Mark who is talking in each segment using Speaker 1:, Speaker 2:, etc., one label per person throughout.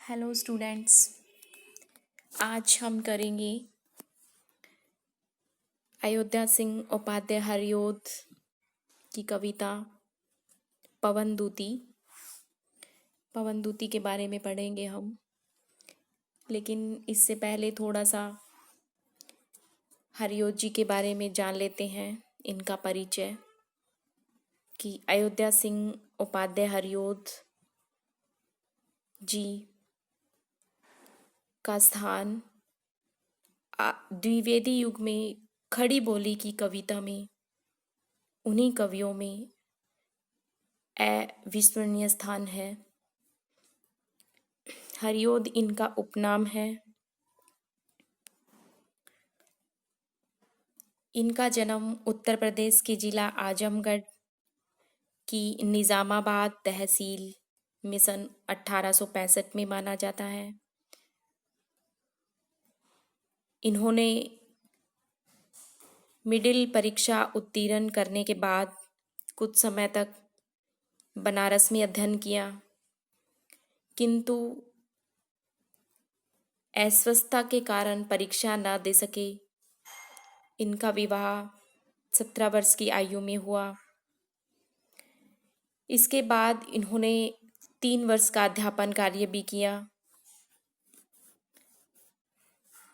Speaker 1: Hello students. आज हम करेंगे अयोध्या सिंह उपाध्याय हरिऔध की कविता पवनदूती के बारे में पढ़ेंगे हम। लेकिन इससे पहले थोड़ा सा हरिऔध जी के बारे में जान लेते हैं, इनका परिचय। कि अयोध्या सिंह उपाध्याय हरिऔध जी का स्थान द्विवेदी युग में खड़ी बोली की कविता में उन्हीं कवियों में अविस्मरणीय स्थान है। हरिऔध इनका उपनाम है। इनका जन्म उत्तर प्रदेश के जिला आजमगढ़ की निजामाबाद तहसील में सन 1865 में माना जाता है। इन्होंने मिडिल परीक्षा उत्तीर्ण करने के बाद कुछ समय तक बनारस में अध्ययन किया, किंतु अस्वस्थता के कारण परीक्षा न दे सके। इनका विवाह 17 वर्ष की आयु में हुआ। इसके बाद इन्होंने 3 वर्ष का अध्यापन कार्य भी किया।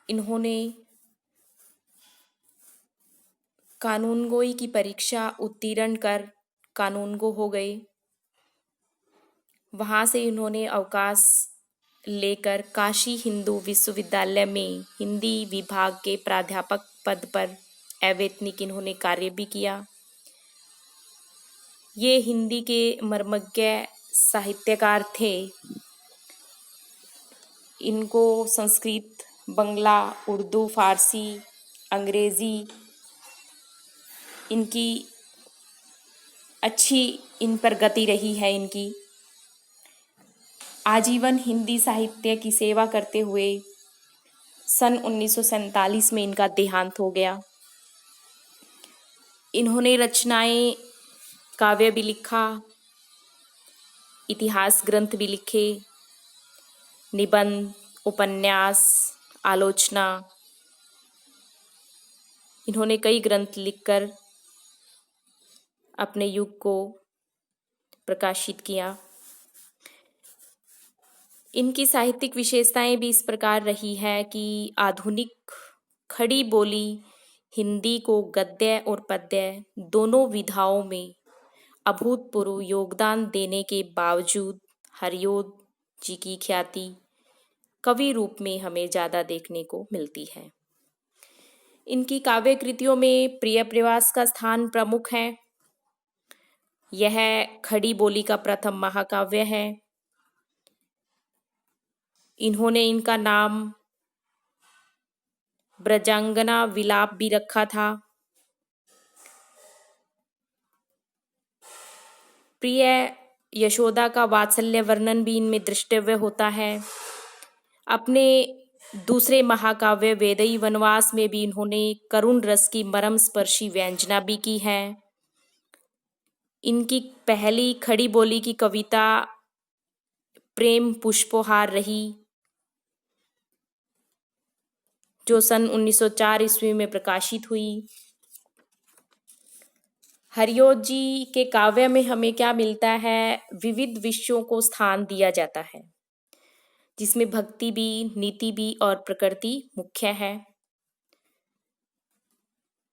Speaker 1: इन्होंने कानूनगोई की परीक्षा उत्तीर्ण कर कानूनगो हो गए। वहाँ से इन्होंने अवकाश लेकर काशी हिंदू विश्वविद्यालय में हिंदी विभाग के प्राध्यापक पद पर अवैतनिक इन्होंने कार्य भी किया। ये हिंदी के मर्मज्ञ साहित्यकार थे। इनको संस्कृत, बंगला, उर्दू, फारसी, अंग्रेजी इनकी अच्छी इन पर गति रही है। इनकी आजीवन हिंदी साहित्य की सेवा करते हुए सन 1947 में इनका देहांत हो गया। इन्होंने रचनाएं, काव्य भी लिखा, इतिहास ग्रंथ भी लिखे, निबंध, उपन्यास, आलोचना। इन्होंने कई ग्रंथ लिखकर अपने युग को प्रकाशित किया। इनकी साहित्यिक विशेषताएं भी इस प्रकार रही है कि आधुनिक खड़ी बोली हिंदी को गद्य और पद्य दोनों विधाओं में अभूतपूर्व योगदान देने के बावजूद हरिऔध जी की ख्याति कवि रूप में हमें ज़्यादा देखने को मिलती है। इनकी काव्य कृतियों में प्रिय प्रवास का स्थान प्रमुख है। यह खड़ी बोली का प्रथम महाकाव्य है। इन्होंने इनका नाम ब्रजांगना विलाप भी रखा था। प्रिय यशोदा का वात्सल्य वर्णन भी इनमें दृष्टव्य होता है। अपने दूसरे महाकाव्य वेदई वनवास में भी इन्होंने करुण रस की मरम स्पर्शी व्यंजना भी की है। इनकी पहली खड़ी बोली की कविता प्रेम पुष्पोहार रही, जो सन 1904 ईस्वी में प्रकाशित हुई। हरिऔध जी के काव्य में हमें क्या मिलता है? विविध विषयों को स्थान दिया जाता है, जिसमें भक्ति भी, नीति भी और प्रकृति मुख्य है।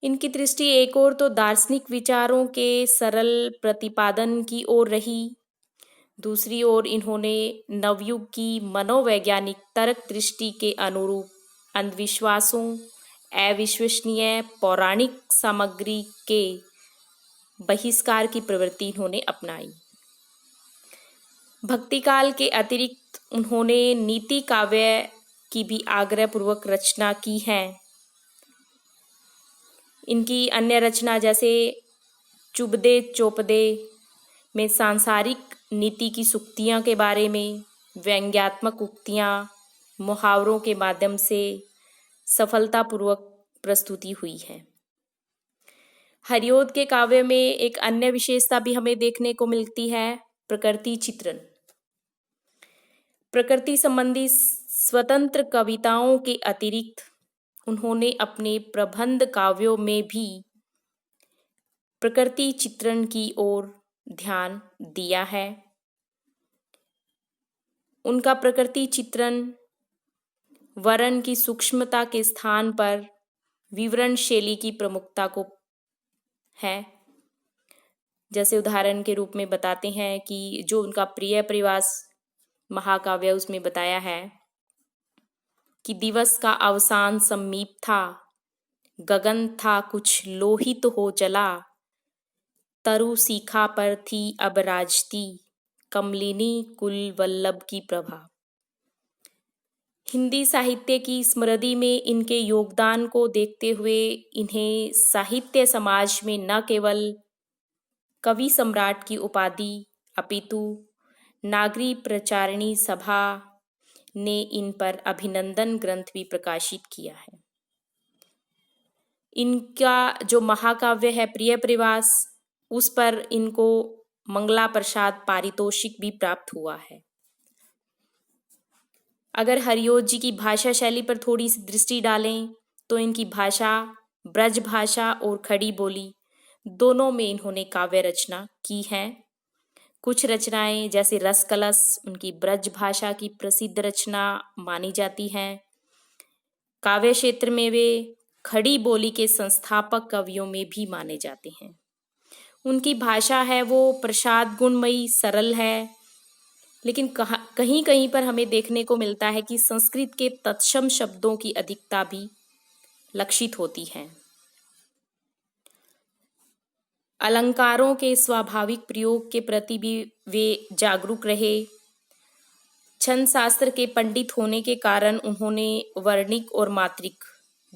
Speaker 1: इनकी दृष्टि एक ओर तो दार्शनिक विचारों के सरल प्रतिपादन की ओर रही, दूसरी ओर इन्होंने नवयुग की मनोवैज्ञानिक तर्क दृष्टि के अनुरूप अंधविश्वासों, अविश्वसनीय पौराणिक सामग्री के बहिष्कार की प्रवृत्ति इन्होंने अपनाई। भक्तिकाल के अतिरिक्त उन्होंने नीति काव्य की भी आग्रहपूर्वक रचना की है। इनकी अन्य रचना जैसे चुबदे चोपदे में सांसारिक नीति की सूक्तियाँ के बारे में व्यंग्यात्मक उक्तियाँ, मुहावरों के माध्यम से सफलतापूर्वक प्रस्तुति हुई है। हरिऔध के काव्य में एक अन्य विशेषता भी हमें देखने को मिलती है, प्रकृति चित्रण। प्रकृति संबंधी स्वतंत्र कविताओं के अतिरिक्त उन्होंने अपने प्रबंध काव्यों में भी प्रकृति चित्रण की ओर ध्यान दिया है। उनका प्रकृति चित्रण वर्णन की सूक्ष्मता के स्थान पर विवरण शैली की प्रमुखता को है। जैसे उदाहरण के रूप में बताते हैं कि जो उनका प्रिय प्रवास महाकाव्य उसमें बताया है कि दिवस का अवसान समीप था, गगन था कुछ लोहित हो चला, तरु सीखा पर थी अब राजती, कमलिनी कुल वल्लभ की प्रभा। हिंदी साहित्य की स्मृति में इनके योगदान को देखते हुए इन्हें साहित्य समाज में न केवल कवि सम्राट की उपाधि अपितु नागरी प्रचारिणी सभा ने इन पर अभिनंदन ग्रंथ भी प्रकाशित किया है। इनका जो महाकाव्य है प्रिय प्रवास, उस पर इनको मंगला प्रसाद पारितोषिक भी प्राप्त हुआ है। अगर हरिओत जी की भाषा शैली पर थोड़ी सी दृष्टि डालें तो इनकी भाषा ब्रज भाषा और खड़ी बोली दोनों में इन्होंने काव्य रचना की है। कुछ रचनाएं जैसे रस कलश उनकी ब्रज भाषा की प्रसिद्ध रचना मानी जाती हैं। काव्य क्षेत्र में वे खड़ी बोली के संस्थापक कवियों में भी माने जाते हैं। उनकी भाषा है वो प्रसाद गुणमयी सरल है, लेकिन कहीं कहीं पर हमें देखने को मिलता है कि संस्कृत के तत्सम शब्दों की अधिकता भी लक्षित होती है। अलंकारों के स्वाभाविक प्रयोग के प्रति भी वे जागरूक रहे। छंद शास्त्र के पंडित होने के कारण उन्होंने वर्णिक और मात्रिक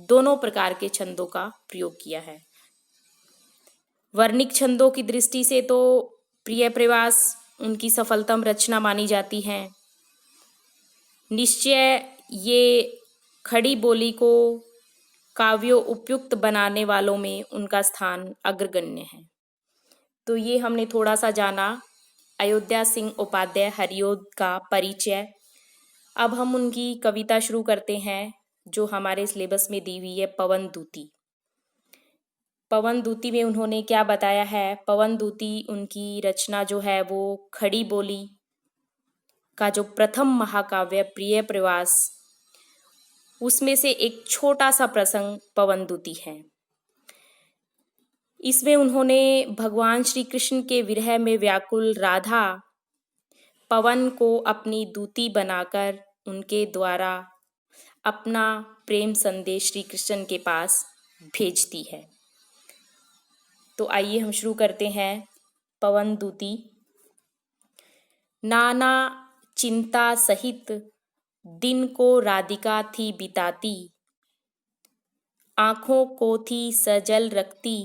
Speaker 1: दोनों प्रकार के छंदों का प्रयोग किया है। वर्णिक छंदों की दृष्टि से तो प्रिय प्रवास उनकी सफलतम रचना मानी जाती है। निश्चय ये खड़ी बोली को काव्यों उपयुक्त बनाने वालों में उनका स्थान अग्रगण्य है। तो ये हमने थोड़ा सा जाना अयोध्या सिंह उपाध्याय हरिओत का परिचय। अब हम उनकी कविता शुरू करते हैं जो हमारे सिलेबस में दी हुई है, पवन दूती। पवन दूती में उन्होंने क्या बताया है? पवन दूती उनकी रचना जो है वो खड़ी बोली का जो प्रथम महाकाव्य प्रिय प्रवास, उसमें से एक छोटा सा प्रसंग पवन दूती है। इसमें उन्होंने भगवान श्री कृष्ण के विरह में व्याकुल राधा पवन को अपनी दूती बनाकर उनके द्वारा अपना प्रेम संदेश श्री कृष्ण के पास भेजती है। तो आइए हम शुरू करते हैं पवन दूती। नाना चिंता सहित दिन को राधिका थी बिताती, आंखों को थी सजल रखती,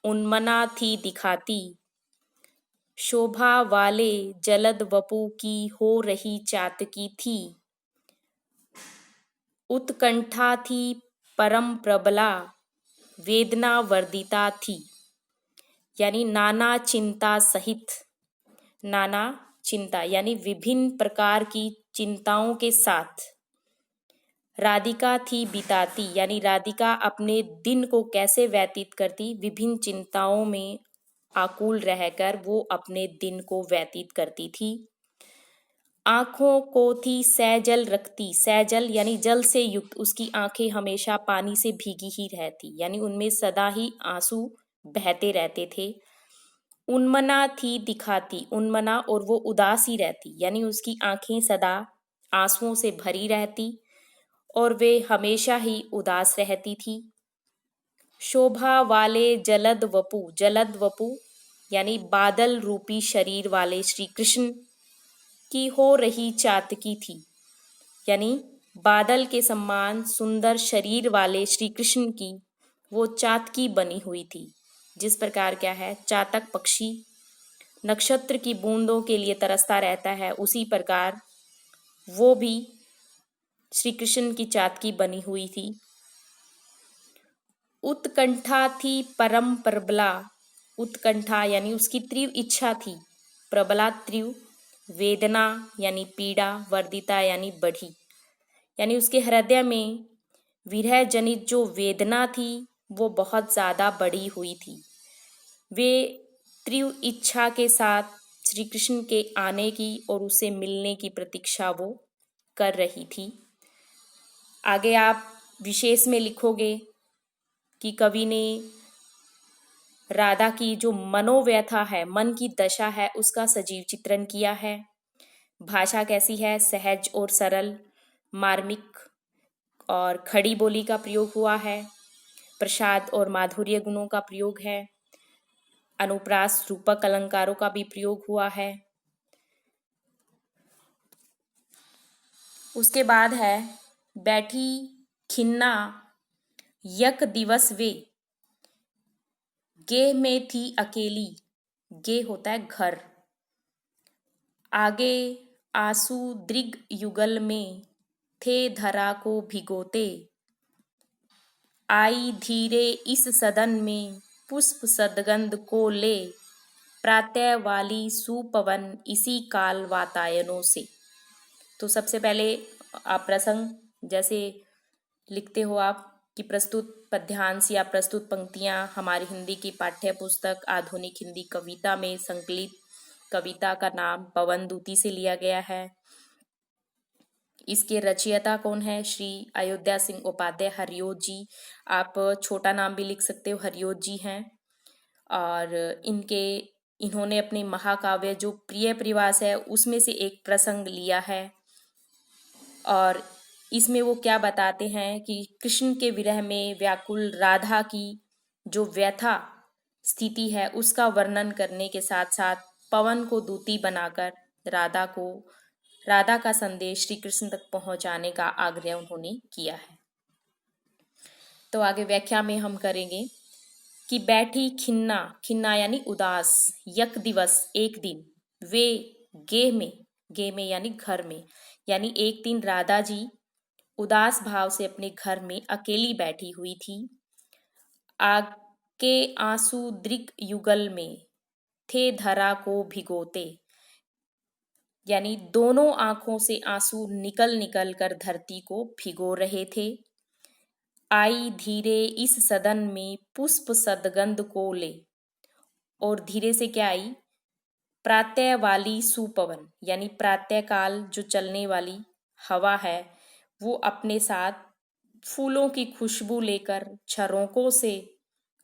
Speaker 1: उन्मना थी दिखाती, शोभा वाले जलद वपु की हो रही चातकी थी, उत्कंठा थी परम प्रबला, वेदना वर्दिता थी। यानी नाना चिंता सहित, नाना चिंता यानी विभिन्न प्रकार की चिंताओं के साथ राधिका थी बिताती, यानी राधिका अपने दिन को कैसे व्यतीत करती, विभिन्न चिंताओं में आकुल रहकर वो अपने दिन को व्यतीत करती थी। आंखों को थी सैजल रखती, सैजल यानी जल से युक्त, उसकी आंखें हमेशा पानी से भीगी ही रहती, यानी उनमें सदा ही आंसू बहते रहते थे। उन्मना थी दिखाती, उन्मना और वो उदासी रहती, यानी उसकी आंखें सदा आंसुओं से भरी रहती और वे हमेशा ही उदास रहती थी। शोभा वाले जलद वपु, जलद वपु यानी बादल रूपी शरीर वाले श्री कृष्ण की हो रही चातकी थी, यानी बादल के समान सुंदर शरीर वाले श्री कृष्ण की वो चातकी बनी हुई थी। जिस प्रकार क्या है, चातक पक्षी नक्षत्र की बूंदों के लिए तरसता रहता है, उसी प्रकार वो भी श्री कृष्ण की चातकी बनी हुई थी। उत्कंठा थी परम प्रबला, उत्कंठा यानी उसकी तीव्र इच्छा थी, प्रबला तीव्र वेदना यानी पीड़ा, वर्धिता यानी बढ़ी, यानी उसके हृदय में विरह जनित जो वेदना थी वो बहुत ज़्यादा बढ़ी हुई थी। वे तीव्र इच्छा के साथ श्री कृष्ण के आने की और उसे मिलने की प्रतीक्षा वो कर रही थी। आगे आप विशेष में लिखोगे कि कवि ने राधा की जो मनोव्यथा है, मन की दशा है, उसका सजीव चित्रण किया है। भाषा कैसी है? सहज और सरल, मार्मिक और खड़ी बोली का प्रयोग हुआ है। प्रसाद और माधुर्य गुणों का प्रयोग है। अनुप्रास रूपक अलंकारों का भी प्रयोग हुआ है। उसके बाद है बैठी खिन्ना यक दिवस वे, गेह में थी अकेली। गेह होता है घर। आगे आंसू दृग युगल में थे धरा को भिगोते, आई धीरे इस सदन में पुष्प सदगंध को ले, प्रातः वाली सुपवन इसी काल वातायनों से। तो सबसे पहले आप प्रसंग जैसे लिखते हो आप कि प्रस्तुत पद्यांश या प्रस्तुत पंक्तियां हमारी हिंदी की पाठ्य पुस्तक आधुनिक हिंदी कविता में संकलित कविता का नाम पवन दूती से लिया गया है। इसके रचयिता कौन है? श्री अयोध्या सिंह उपाध्याय हरिओत जी। आप छोटा नाम भी लिख सकते हो, हरिओत जी हैं। और इन्होंने अपने महाकाव्य जो प्रिय प्रवास है उसमें से एक प्रसंग लिया है और इसमें वो क्या बताते हैं कि कृष्ण के विरह में व्याकुल राधा की जो व्यथा स्थिति है उसका वर्णन करने के साथ साथ पवन को दूती बनाकर राधा का संदेश श्री कृष्ण तक पहुंचाने का आग्रह उन्होंने किया है। तो आगे व्याख्या में हम करेंगे कि बैठी खिन्ना, खिन्ना यानी उदास, यक दिवस एक दिन, वे गेह में यानी घर में, यानी एक दिन राधा जी उदास भाव से अपने घर में अकेली बैठी हुई थी। आग के आंसू दृग युगल में थे धरा को भिगोते, यानी दोनों आंखों से आंसू निकल निकल कर धरती को भिगो रहे थे। आई धीरे इस सदन में पुष्प सदगंध को ले, और धीरे से क्या आई? प्रातः वाली सुपवन, यानी प्रातः काल जो चलने वाली हवा है वो अपने साथ फूलों की खुशबू लेकर झरोकों से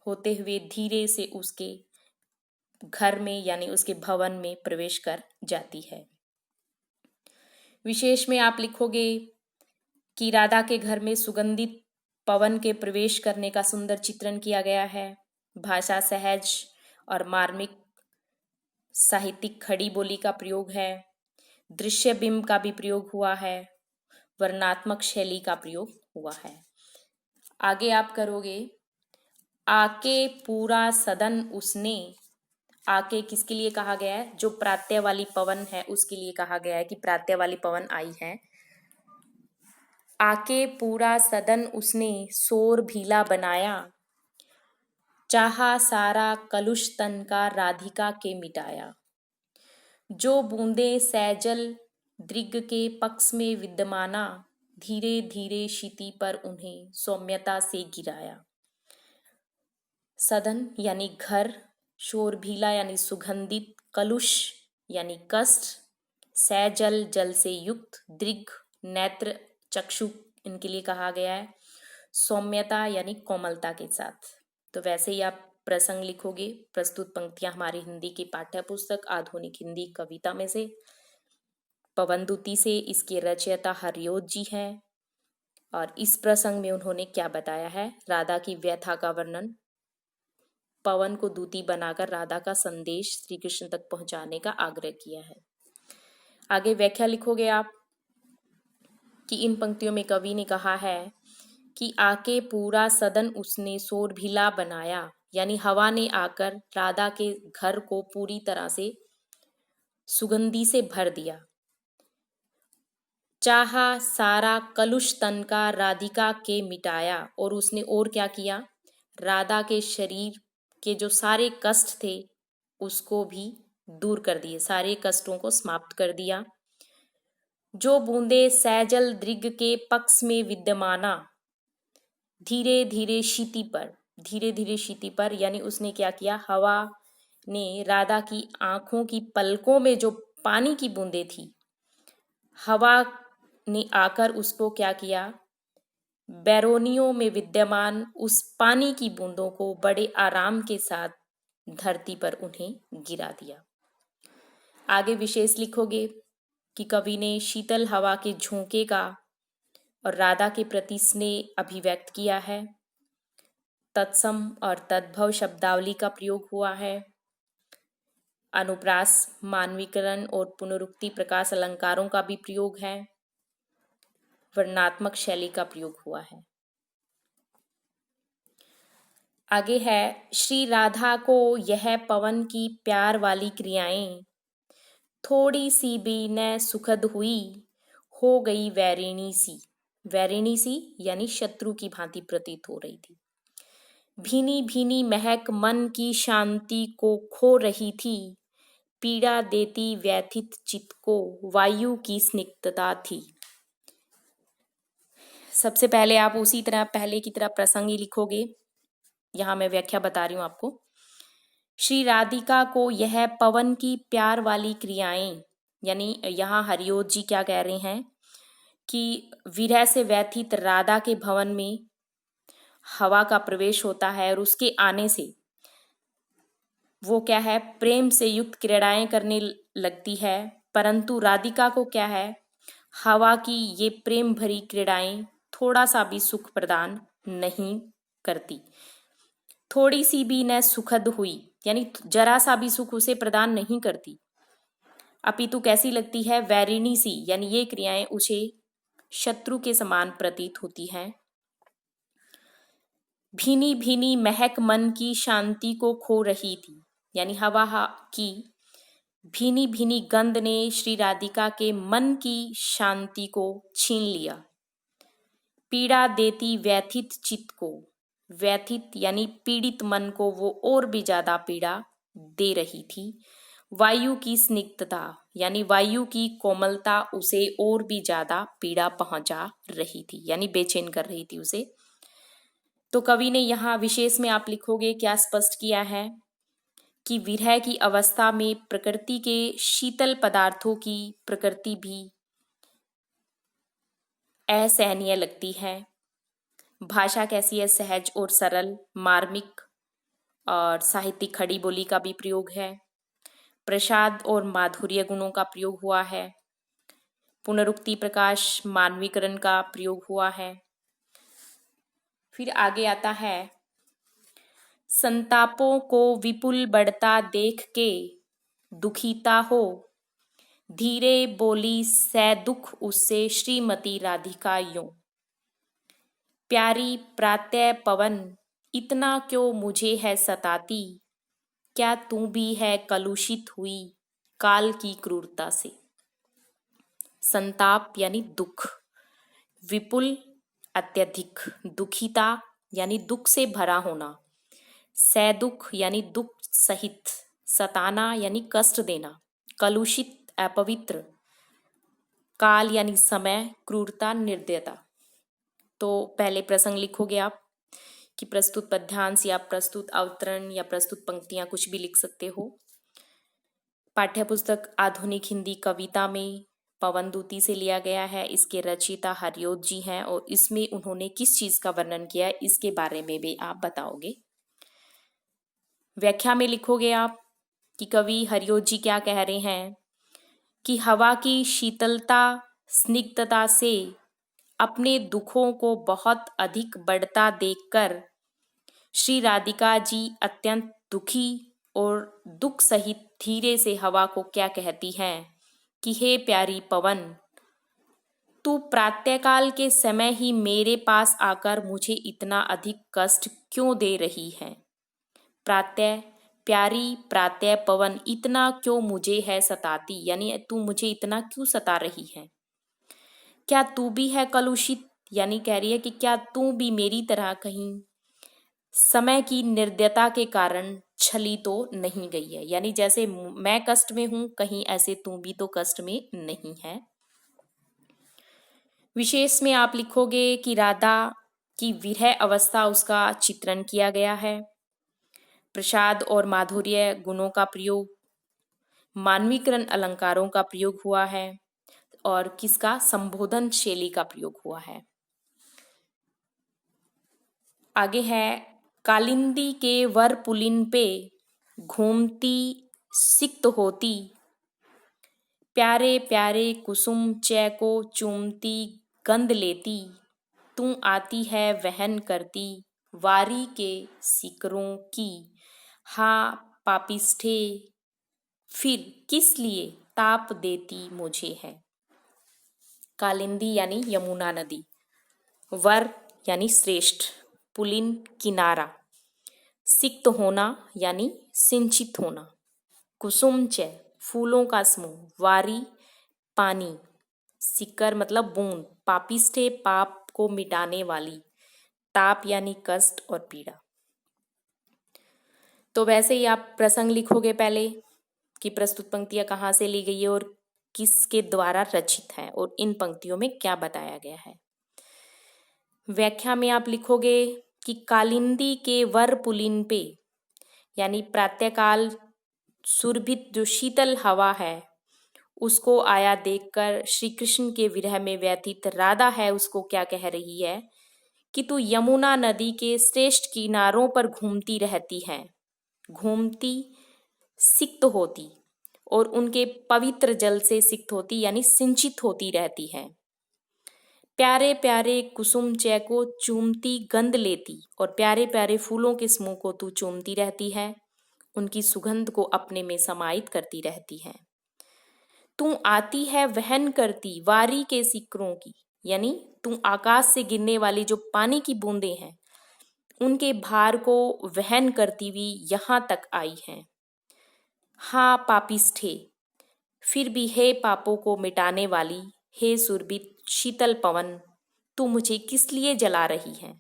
Speaker 1: होते हुए धीरे से उसके घर में यानी उसके भवन में प्रवेश कर जाती है। विशेष में आप लिखोगे कि राधा के घर में सुगंधित पवन के प्रवेश करने का सुंदर चित्रण किया गया है। भाषा सहज और मार्मिक, साहित्यिक खड़ी बोली का प्रयोग है। दृश्य बिंब का भी प्रयोग हुआ है। वर्णात्मक शैली का प्रयोग हुआ है। आगे आप करोगे आके पूरा सदन उसने। आके किसके लिए कहा गया है? जो प्रातः वाली पवन है उसके लिए कहा गया है कि प्रातः वाली पवन आई है। आके पूरा सदन उसने शोर भीला बनाया, चाहा सारा कलुष तन का राधिका के मिटाया। जो बूंदे सैजल दृग के पक्ष में विद्यमाना, धीरे धीरे क्षिति पर उन्हें सौम्यता से गिराया। सदन यानी घर, शोर भीला यानी सुगंधित, कलुष यानी कष्ट, सैजल जल से युक्त, दृग नेत्र चक्षु इनके लिए कहा गया है, सौम्यता यानी कोमलता के साथ। तो वैसे ही आप प्रसंग लिखोगे। प्रस्तुत पंक्तियां हमारी हिंदी की पाठ्य पुस्तक आधुनिक हिंदी कविता में से पवन दूती से। इसके रचयिता हरिओत जी हैं और इस प्रसंग में उन्होंने क्या बताया है? राधा की व्यथा का वर्णन, पवन को दूती बनाकर राधा का संदेश श्री कृष्ण तक पहुंचाने का आग्रह किया है। आगे व्याख्या लिखोगे आप कि इन पंक्तियों में कवि ने कहा है कि आके पूरा सदन उसने शोर भीला बनाया, यानी हवा ने आकर राधा के घर को पूरी तरह से सुगंधी से भर दिया। चाहा सारा कलुष तन का राधिका के मिटाया, और उसने और क्या किया? राधा के शरीर के जो सारे कष्ट थे उसको भी दूर कर दिए, सारे कष्टों को समाप्त कर दिया। जो बूंदे सैजल दृग के पक्ष में विद्यमाना, धीरे धीरे शीति पर यानी उसने क्या किया, हवा ने राधा की आंखों की पलकों में जो पानी की बूंदें थी, हवा ने आकर उसको क्या किया, बैरोनियों में विद्यमान उस पानी की बूंदों को बड़े आराम के साथ धरती पर उन्हें गिरा दिया। आगे विशेष लिखोगे कि कवि ने शीतल हवा के झोंके का और राधा के प्रति स्नेह अभिव्यक्त किया है। तत्सम और तद्भव शब्दावली का प्रयोग हुआ है। अनुप्रास, मानवीकरण और पुनरुक्ति प्रकाश अलंकारों का भी प्रयोग है। वर्णात्मक शैली का प्रयोग हुआ है। आगे है, श्री राधा को यह पवन की प्यार वाली क्रियाएं थोड़ी सी भी न सुखद हुई, हो गई वैरिणी सी यानी शत्रु की भांति प्रतीत हो रही थी। भीनी भीनी महक मन की शांति को खो रही थी, पीड़ा देती व्यथित चित्त को वायु की स्निग्धता थी। सबसे पहले आप उसी तरह पहले की तरह प्रसंग ही लिखोगे। यहाँ मैं व्याख्या बता रही हूँ आपको। श्री राधिका को यह पवन की प्यार वाली क्रियाएं, यानी यहाँ हरिओत जी क्या कह रहे हैं कि विरह से व्यथित राधा के भवन में हवा का प्रवेश होता है और उसके आने से वो क्या है, प्रेम से युक्त क्रीड़ाएं करने लगती है, परंतु राधिका को क्या है, हवा की ये प्रेम भरी क्रीड़ाएं थोड़ा सा भी सुख प्रदान नहीं करती। थोड़ी सी भी न सुखद हुई यानी जरा सा भी सुख उसे प्रदान नहीं करती, अपितु कैसी लगती है, वैरिणी सी यानी ये क्रियाएं उसे शत्रु के समान प्रतीत होती हैं। भीनी भीनी महक मन की शांति को खो रही थी, यानी हवा की भीनी भीनी गंध ने श्री राधिका के मन की शांति को छीन लिया। पीड़ा देती व्यथित चित्त को, व्यथित यानी पीड़ित मन को वो और भी ज्यादा पीड़ा दे रही थी। वायु की स्निग्धता यानी वायु की कोमलता उसे और भी ज्यादा पीड़ा पहुंचा रही थी, यानी बेचैन कर रही थी उसे। तो कवि ने यहाँ विशेष में आप लिखोगे क्या स्पष्ट किया है कि विरह की अवस्था में प्रकृति के शीतल पदार्थों की प्रकृति भी असहनीय लगती है। भाषा कैसी है, सहज और सरल, मार्मिक और साहित्यिक खड़ी बोली का भी प्रयोग है। प्रसाद और माधुर्य गुणों का प्रयोग हुआ है। पुनरुक्ति प्रकाश मानवीकरण का प्रयोग हुआ है। फिर आगे आता है, संतापों को विपुल बढ़ता देख के दुखीता हो, धीरे बोली सै दुख उससे श्रीमती राधिका यूं। प्यारी प्रातः पवन इतना क्यों मुझे है सताती, क्या तू भी है कलुषित हुई काल की क्रूरता से। संताप यानी दुख, विपुल अत्यधिक, दुखिता यानी दुख से भरा होना, सैदुख यानी दुख सहित, सताना यानी कष्ट देना, कलुषित अपवित्र, काल यानी समय, क्रूरता निर्दयता। तो पहले प्रसंग लिखोगे आप कि प्रस्तुत पद्यांश या प्रस्तुत अवतरण या प्रस्तुत पंक्तियां कुछ भी लिख सकते हो। पाठ्यपुस्तक आधुनिक हिंदी कविता में पवनदूती से लिया गया है। इसके रचयिता हरिओत जी हैं और इसमें उन्होंने किस चीज का वर्णन किया है इसके बारे में भी आप बताओगे। व्याख्या में लिखोगे आप कि कवि हरिओत जी क्या कह रहे हैं कि हवा की शीतलता स्निग्धता से अपने दुखों को बहुत अधिक बढ़ता देखकर श्री राधिका जी अत्यंत दुखी और दुख सहित धीरे से हवा को क्या कहती हैं कि हे प्यारी पवन, तू प्रातःकाल के समय ही मेरे पास आकर मुझे इतना अधिक कष्ट क्यों दे रही है। प्यारी प्रातः पवन इतना क्यों मुझे है सताती, यानी तू मुझे इतना क्यों सता रही है। क्या तू भी है कलुषित, यानी कह रही है कि क्या तू भी मेरी तरह कहीं समय की निर्दयता के कारण छली तो नहीं गई है, यानी जैसे मैं कष्ट में हूं, कहीं ऐसे तू भी तो कष्ट में नहीं है। विशेष में आप लिखोगे कि राधा की विरह अवस्था उसका चित्रण किया गया है। प्रसाद और माधुर्य गुणों का प्रयोग, मानवीकरण अलंकारों का प्रयोग हुआ है और किसका संबोधन शैली का प्रयोग हुआ है। आगे है, कालिंदी के वर पुलिन पे घूमती सिक्त होती, प्यारे प्यारे कुसुम चै को चूमती गंध लेती, तू आती है वहन करती वारी के सिकरों की, हा पापिष्ठे फिर किस लिए ताप देती मुझे है। कालिंदी यानी यमुना नदी, वर यानी श्रेष्ठ, पुलिन किनारा, सिक्त होना यानी सिंचित होना, कुसुम च फूलों का समूह, वारी पानी, सिकर मतलब बूंद, पापिष्ठे पाप को मिटाने वाली, ताप यानी कष्ट और पीड़ा। तो वैसे ही आप प्रसंग लिखोगे पहले कि प्रस्तुत पंक्तियां कहाँ से ली गई है और किसके द्वारा रचित है और इन पंक्तियों में क्या बताया गया है। व्याख्या में आप लिखोगे कि कालिंदी के वर पुलिन पे, यानी प्रातःकाल सुरभित जो शीतल हवा है उसको आया देखकर श्री कृष्ण के विरह में व्यथित राधा है उसको क्या कह रही है कि तू यमुना नदी के श्रेष्ठ किनारों पर घूमती रहती है, घूमती सिक्त होती और उनके पवित्र जल से सिक्त होती यानी सिंचित होती रहती है, प्यारे प्यारे कुसुम चै को चूमती गंध लेती और प्यारे प्यारे फूलों के समूह को तू चूमती रहती है, उनकी सुगंध को अपने में समाहित करती रहती है। तू आती है वहन करती वारी के सिकरों की, यानी तू आकाश से गिरने वाली जो पानी की बूंदें हैं उनके भार को वहन करती हुई यहां तक आई है। हाँ पापिष्ठे, फिर भी हे पापों को मिटाने वाली, हे सुरभित शीतल पवन, तू मुझे किस लिए जला रही है।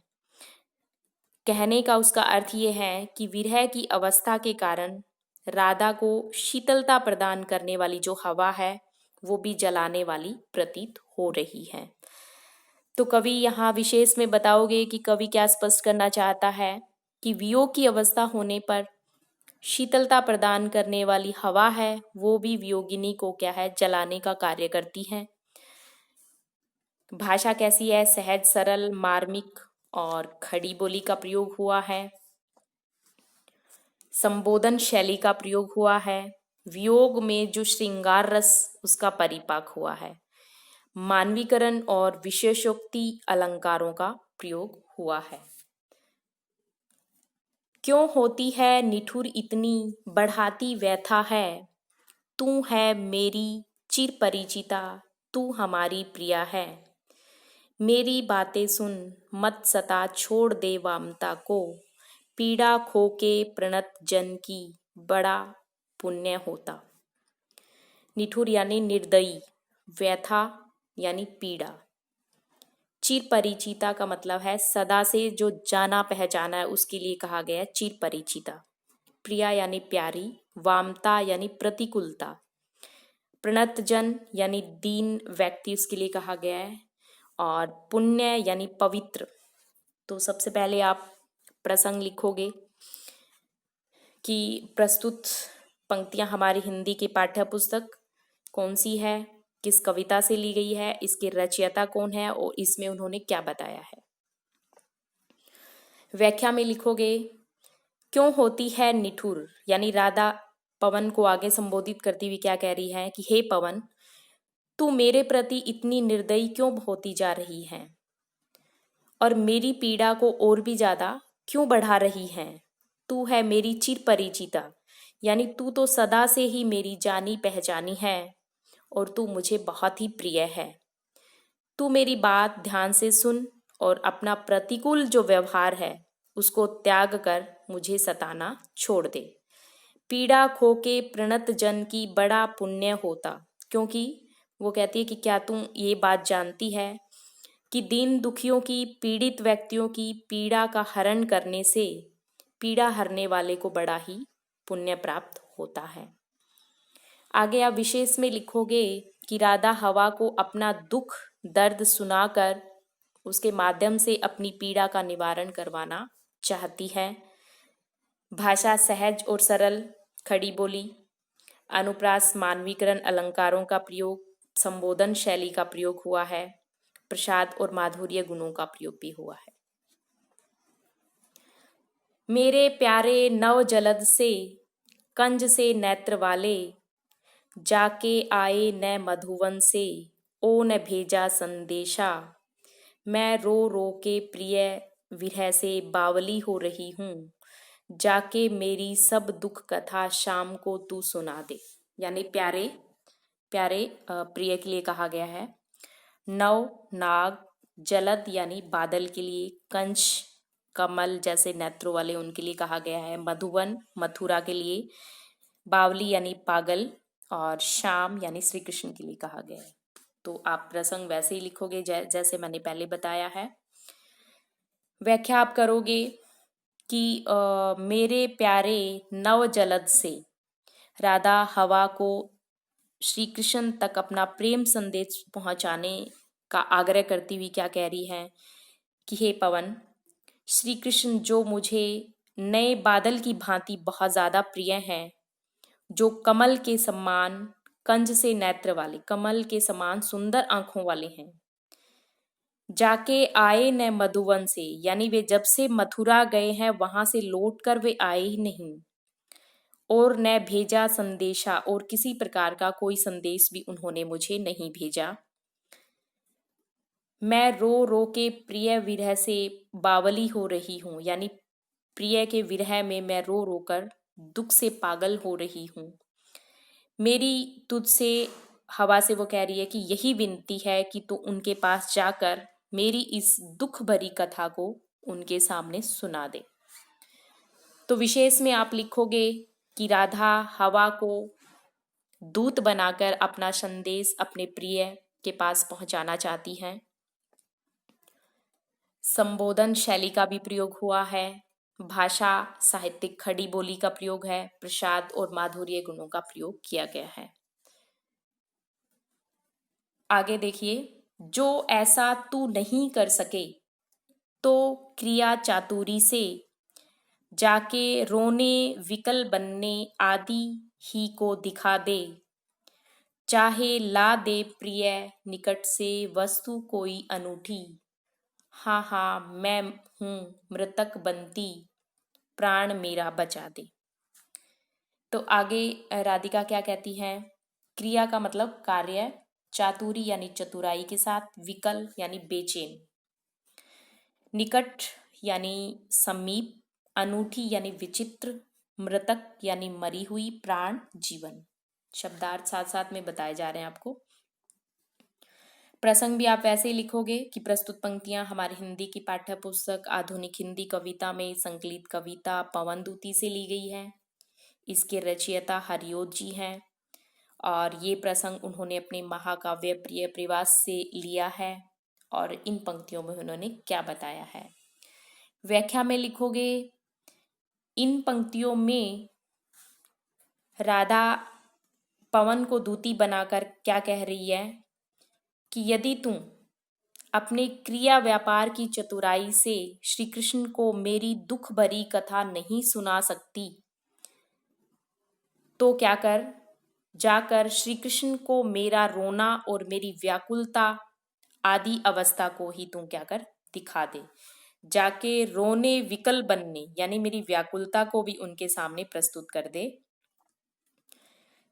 Speaker 1: कहने का उसका अर्थ ये है कि विरह की अवस्था के कारण राधा को शीतलता प्रदान करने वाली जो हवा है वो भी जलाने वाली प्रतीत हो रही है। तो कवि यहाँ विशेष में बताओगे कि कवि क्या स्पष्ट करना चाहता है कि वियोग की अवस्था होने पर शीतलता प्रदान करने वाली हवा है वो भी वियोगिनी को क्या है, जलाने का कार्य करती है। भाषा कैसी है, सहज सरल मार्मिक और खड़ी बोली का प्रयोग हुआ है, संबोधन शैली का प्रयोग हुआ है, वियोग में जो श्रृंगार रस उसका परिपाक हुआ है, मानवीकरण और विशेषोक्ति अलंकारों का प्रयोग हुआ है। क्यों होती है निठुर इतनी बढ़ाती व्यथा है, तू है मेरी चिर परिचिता, तू हमारी प्रिया है, मेरी बातें सुन मत सता छोड़ दे वामता को, पीड़ा खो के प्रणत जन की बड़ा पुण्य होता। निठुर यानी निर्दयी, व्यथा यानी पीड़ा, चिर परिचिता का मतलब है सदा से जो जाना पहचाना है उसके लिए कहा गया है चिर परिचिता, प्रिया यानी प्यारी, वामता यानी प्रतिकूलता, प्रणत जन यानी दीन व्यक्ति उसके लिए कहा गया है, और पुण्य यानी पवित्र। तो सबसे पहले आप प्रसंग लिखोगे कि प्रस्तुत पंक्तियां हमारी हिंदी की पाठ्य पुस्तक कौन सी है, किस कविता से ली गई है, इसके रचयिता कौन है और इसमें उन्होंने क्या बताया है। व्याख्या में लिखोगे क्यों होती है निठुर, यानी राधा पवन को आगे संबोधित करती हुई क्या कह रही है कि हे पवन, तू मेरे प्रति इतनी निर्दयी क्यों होती जा रही है और मेरी पीड़ा को और भी ज्यादा क्यों बढ़ा रही है। तू है मेरी चिर परिचिता, यानी तू तो सदा से ही मेरी जानी पहचानी है और तू मुझे बहुत ही प्रिय है। तू मेरी बात ध्यान से सुन और अपना प्रतिकूल जो व्यवहार है उसको त्याग कर मुझे सताना छोड़ दे। पीड़ा खो के प्रणत जन की बड़ा पुण्य होता, क्योंकि वो कहती है कि क्या तुम ये बात जानती है कि दीन दुखियों की, पीड़ित व्यक्तियों की पीड़ा का हरण करने से पीड़ा हरने वाले को बड़ा ही पुण्य प्राप्त होता है। आगे आप विशेष में लिखोगे कि राधा हवा को अपना दुख दर्द सुनाकर उसके माध्यम से अपनी पीड़ा का निवारण करवाना चाहती है। भाषा सहज और सरल, खड़ी बोली, अनुप्रास मानवीकरण अलंकारों का प्रयोग, संबोधन शैली का प्रयोग हुआ है, प्रसाद और माधुर्य गुणों का प्रयोग भी हुआ है। मेरे प्यारे नव जलद से, कंज से नेत्र वाले, जाके आए न मधुवन से, ओ न भेजा संदेशा। मैं रो रो के प्रिय विरह से बावली हो रही हूँ, जाके मेरी सब दुख कथा शाम को तू सुना दे। यानी प्यारे प्यारे प्रिय के लिए कहा गया है। नव नाग, जलद यानी बादल के लिए, कंच कमल जैसे नेत्रों वाले उनके लिए कहा गया है, मधुवन मथुरा के लिए, बावली यानी पागल, और श्याम यानी श्री कृष्ण के लिए कहा गया है। तो आप प्रसंग वैसे ही लिखोगे जैसे मैंने पहले बताया है। व्याख्या आप करोगे कि मेरे प्यारे नव जलद से, राधा हवा को श्री कृष्ण तक अपना प्रेम संदेश पहुंचाने का आग्रह करती हुई क्या कह रही है कि हे पवन, श्री कृष्ण जो मुझे नए बादल की भांति बहुत ज्यादा प्रिय हैं, जो कमल के समान, कंज से नेत्र वाले, कमल के समान सुंदर आंखों वाले हैं, जाके आए न मधुवन से, यानी वे जब से मथुरा गए हैं वहां से लौटकर वे आए ही नहीं, और न भेजा संदेशा, और किसी प्रकार का कोई संदेश भी उन्होंने मुझे नहीं भेजा। मैं रो रो के प्रिय विरह से बावली हो रही हूँ, यानी प्रिय के विरह में मैं रो रो कर दुख से पागल हो रही हूँ। मेरी तुझसे, हवा से वो कह रही है कि यही विनती है कि तू उनके पास जाकर मेरी इस दुख भरी कथा को उनके सामने सुना दे। तो विशेष में आप लिखोगे कि राधा हवा को दूत बनाकर अपना संदेश अपने प्रिय के पास पहुंचाना चाहती हैं। संबोधन शैली का भी प्रयोग हुआ है, भाषा साहित्यिक खड़ी बोली का प्रयोग है, प्रसाद और माधुर्य गुणों का प्रयोग किया गया है। आगे देखिए, जो ऐसा तू नहीं कर सके तो क्रिया चातुरी से, जाके रोने विकल बनने आदि ही को दिखा दे, चाहे ला दे प्रिय निकट से वस्तु कोई अनूठी। हाँ हाँ मैं हूँ मृतक बनती, प्राण मेरा बचा दे। तो आगे राधिका क्या कहती है, क्रिया का मतलब कार्य, चातुरी यानी चतुराई के साथ, विकल यानी बेचैन, निकट यानी समीप, अनूठी यानी विचित्र, मृतक यानी मरी हुई, प्राण जीवन। शब्दार्थ साथ साथ में बताए जा रहे हैं आपको। प्रसंग भी आप वैसे ही लिखोगे कि प्रस्तुत पंक्तियां हमारी हिंदी की पाठ्य पुस्तक आधुनिक हिंदी कविता में संकलित कविता पवनदूती से ली गई है। इसके रचयिता हरिओत जी हैं और ये प्रसंग उन्होंने अपने महाकाव्य प्रिय प्रवास से लिया है। और इन पंक्तियों में उन्होंने क्या बताया है, व्याख्या में लिखोगे, इन पंक्तियों में राधा पवन को दूती बनाकर क्या कह रही है कि यदि तुम अपने क्रिया व्यापार की चतुराई से श्री कृष्ण को मेरी दुख भरी कथा नहीं सुना सकती तो क्या कर, जाकर श्री कृष्ण को मेरा रोना और मेरी व्याकुलता आदि अवस्था को ही तुम क्या कर, दिखा दे। जाके रोने विकल बनने यानी मेरी व्याकुलता को भी उनके सामने प्रस्तुत कर दे।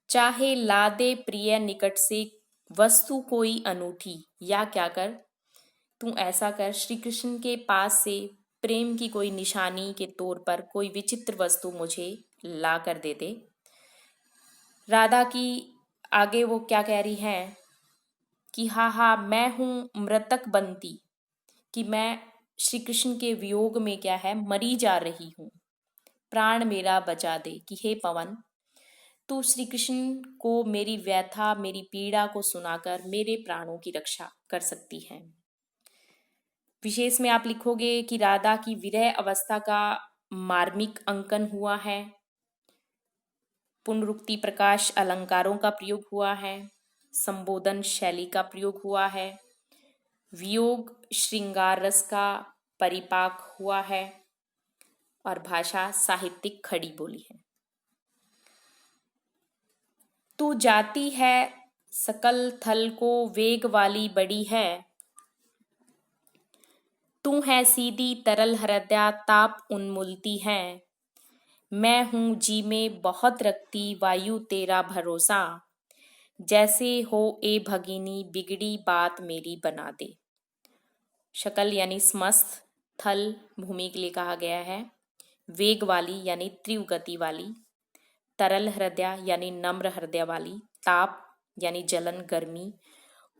Speaker 1: चाहे ला दे प्रिय निकट से वस्तु कोई अनूठी, या क्या कर, तू ऐसा कर श्री कृष्ण के पास से प्रेम की कोई निशानी के तौर पर कोई विचित्र वस्तु मुझे ला कर दे दे। राधा की आगे वो क्या कह रही है कि हाँ हाँ मैं हूँ मृतक बनती, कि मैं श्री कृष्ण के वियोग में क्या है, मरी जा रही हूँ, प्राण मेरा बचा दे, कि हे पवन तू श्री कृष्ण को मेरी व्यथा मेरी पीड़ा को सुनाकर मेरे प्राणों की रक्षा कर सकती है। विशेष में आप लिखोगे कि राधा की विरह अवस्था का मार्मिक अंकन हुआ है, पुनरुक्ति प्रकाश अलंकारों का प्रयोग हुआ है, संबोधन शैली का प्रयोग हुआ है, वियोग श्रृंगार रस का परिपाक हुआ है और भाषा साहित्यिक खड़ी बोली है। तू जाती है सकल थल को वेग वाली बड़ी है, तू है सीधी तरल हृदया ताप उन्मुलती है, मैं हूँ जी में बहुत रखती वायु तेरा भरोसा, जैसे हो ए भगिनी बिगड़ी बात मेरी बना दे। शकल यानी समस्त, थल भूमि के लिए कहा गया है, वेग वाली यानी तीव्र गति वाली, तरल हृदय यानी नम्र हृदय वाली, ताप यानी जलन गर्मी,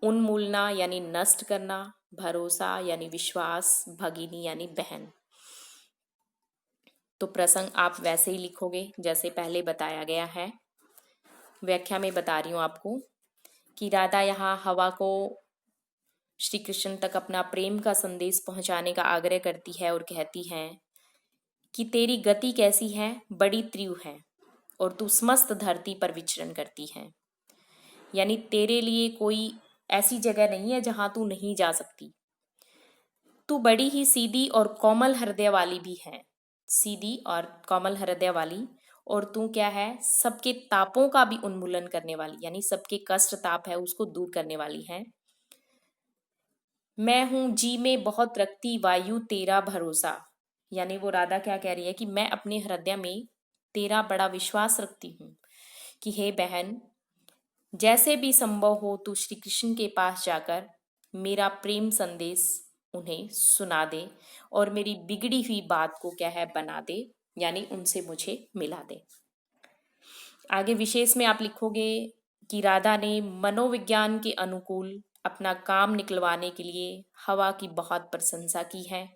Speaker 1: उन्मूलना यानी नष्ट करना, भरोसा यानी विश्वास, भगिनी यानी बहन। तो प्रसंग आप वैसे ही लिखोगे जैसे पहले बताया गया है। व्याख्या में बता रही हूँ आपको कि राधा यहाँ हवा को श्री कृष्ण तक अपना प्रेम का संदेश पहुंचाने का आग्रह करती है और कहती है कि तेरी गति कैसी है, बड़ी तीव्र है और तू समस्त धरती पर विचरण करती है, यानी तेरे लिए कोई ऐसी जगह नहीं है जहां तू नहीं जा सकती। तू बड़ी ही सीधी और कोमल हृदय वाली भी है, सीधी और कोमल हृदय वाली, और तू क्या है, सबके तापों का भी उन्मूलन करने वाली, यानी सबके कष्ट ताप है उसको दूर करने वाली है। मैं हूं जी में बहुत रखती वायु तेरा भरोसा, यानी वो राधा क्या कह रही है कि मैं अपने हृदय में तेरा बड़ा विश्वास रखती हूँ कि हे बहन, जैसे भी संभव हो तू श्री कृष्ण के पास जाकर मेरा प्रेम संदेश उन्हें सुना दे और मेरी बिगड़ी हुई बात को क्या है बना दे, यानी उनसे मुझे मिला दे। आगे विशेष में आप लिखोगे कि राधा ने मनोविज्ञान के अनुकूल अपना काम निकलवाने के लिए हवा की बहुत प्रशंसा की है।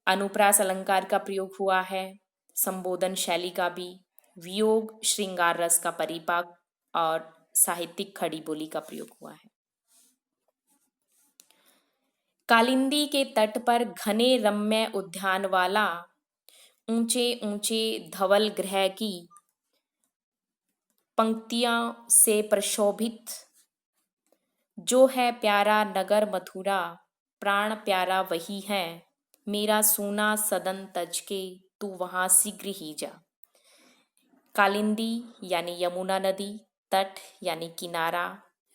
Speaker 1: अनुप्रास अलंकार का प्रयोग हुआ है, संबोधन शैली का भी, वियोग श्रृंगार रस का परिपाक और साहित्यिक खड़ी बोली का प्रयोग हुआ है। कालिंदी के तट पर घने रम्य उद्यान वाला, ऊंचे ऊंचे धवल गृह की पंक्तियां से प्रशोभित, जो है प्यारा नगर मथुरा, प्राण प्यारा वही है, मेरा सूना सदन तज के तू वहां शीघ्र ही जा। कालिंदी यानी यमुना नदी, तट यानी किनारा,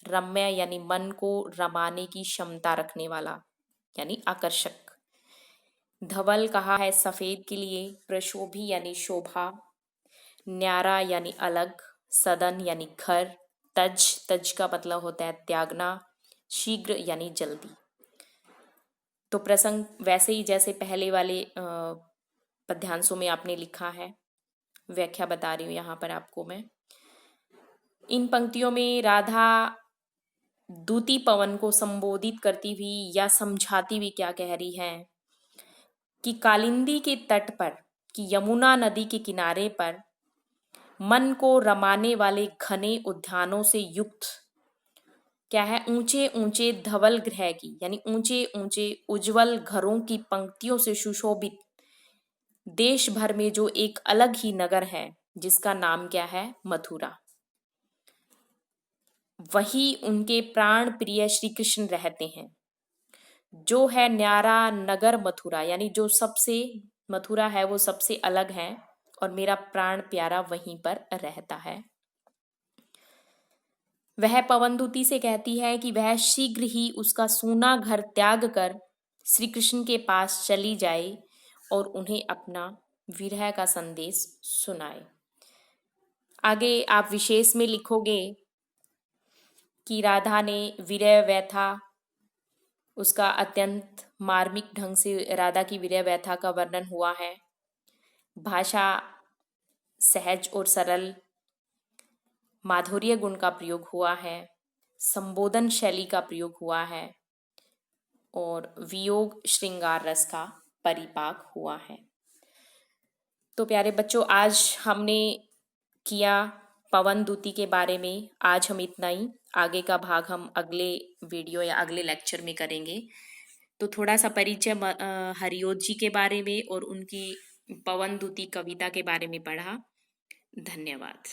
Speaker 1: रम्य यानी मन को रमाने की क्षमता रखने वाला यानी आकर्षक, धवल कहा है सफेद के लिए, प्रशोभी यानी शोभा, न्यारा यानी अलग, सदन यानी घर, तज, तज का मतलब होता है त्यागना, शीघ्र यानी जल्दी। तो प्रसंग वैसे ही जैसे पहले वाले पद्यांशों में आपने लिखा है, व्याख्या बता रही हूँ यहाँ पर आपको मैं। इन पंक्तियों में राधा दूती पवन को संबोधित करती हुई या समझाती हुई क्या कह रही है कि कालिंदी के तट पर, कि यमुना नदी के किनारे पर मन को रमाने वाले घने उद्यानों से युक्त क्या है, ऊंचे ऊंचे धवल गृह की, यानी ऊंचे ऊंचे उज्जवल घरों की पंक्तियों से सुशोभित देश भर में जो एक अलग ही नगर है जिसका नाम क्या है, मथुरा, वही उनके प्राण प्रिय श्री कृष्ण रहते हैं। जो है न्यारा नगर मथुरा, यानी जो सबसे मथुरा है वो सबसे अलग है और मेरा प्राण प्यारा वहीं पर रहता है। वह पवनदूती से कहती है कि वह शीघ्र ही उसका सूना घर त्याग कर श्री कृष्ण के पास चली जाए और उन्हें अपना विरह का संदेश सुनाए। आगे आप विशेष में लिखोगे कि राधा ने विरह व्यथा, उसका अत्यंत मार्मिक ढंग से राधा की विरह व्यथा का वर्णन हुआ है। भाषा सहज और सरल, माधुर्य गुण का प्रयोग हुआ है, संबोधन शैली का प्रयोग हुआ है और वियोग श्रृंगार रस का परिपाक हुआ है। तो प्यारे बच्चों, आज हमने किया पवनदूती के बारे में। आज हम इतना ही, आगे का भाग हम अगले वीडियो या अगले लेक्चर में करेंगे। तो थोड़ा सा परिचय हरियोत जी के बारे में और उनकी पवन दूती कविता के बारे में पढ़ा। धन्यवाद।